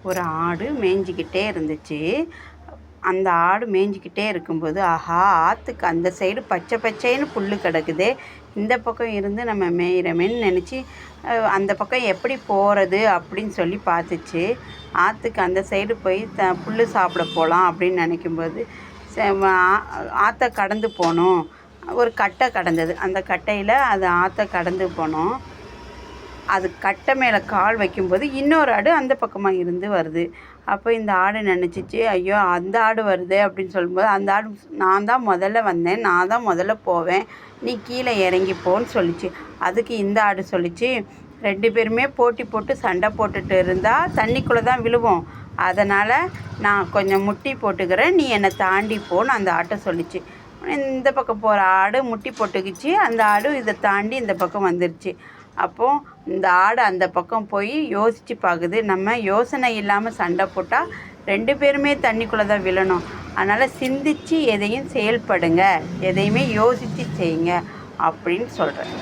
ஒரு ஆடு மேய்ஞ்சிக்கிட்டே இருந்துச்சு. அந்த ஆடு மேய்ஞ்சிக்கிட்டே இருக்கும்போது, ஆஹா! ஆற்றுக்கு அந்த சைடு பச்சை பச்சைன்னு புல் கிடக்குதே, இந்த பக்கம் இருந்து நம்ம மேயிறமேன்னு நினச்சி அந்த பக்கம் எப்படி போகிறது அப்படின்னு சொல்லி பார்த்துச்சு. ஆற்றுக்கு அந்த சைடு போய் புல் சாப்பிட போகலாம் அப்படின்னு நினைக்கும்போது, ஆற்றை கடந்து போகணும். ஒரு கட்டை கடந்தது. அந்த கட்டையில் அது ஆற்றை கடந்து போனோம். அது கட்டை மேலே கால் வைக்கும்போது இன்னொரு ஆடு அந்த பக்கமாக இருந்து வருது. அப்போ இந்த ஆடு நினச்சிச்சு, ஐயோ அந்த ஆடு வருதே அப்படின்னு சொல்லும்போது, அந்த ஆடு நான் தான் முதல்ல வந்தேன், நான் தான் முதல்ல போவேன், நீ கீழே இறங்கிப்போன்னு சொல்லிச்சு. அதுக்கு இந்த ஆடு சொல்லிச்சு, 2 பேருமே போட்டி போட்டு சண்டை போட்டுட்டு இருந்தால் தண்ணிக்குள்ளே தான் விழுவோம், அதனால் நான் கொஞ்சம் முட்டி போட்டுக்கிறேன், நீ என்னை தாண்டி போன்னு அந்த ஆட்டை சொல்லிச்சு. இந்த பக்கம் போகிற ஆடு முட்டி போட்டுக்கிச்சு, அந்த ஆடு இதை தாண்டி இந்த பக்கம் வந்துருச்சு. அப்போது இந்த ஆடு அந்த பக்கம் போய் யோசித்து பார்க்குது, நம்ம யோசனை இல்லாமல் சண்டை போட்டால் 2 பேருமே தண்ணிக்குள்ளே தான் விழணும், அதனால் சிந்தித்து எதையும் செயல்படுங்க, எதையுமே யோசித்து செய்யுங்க அப்படின்னு சொல்கிறேன்.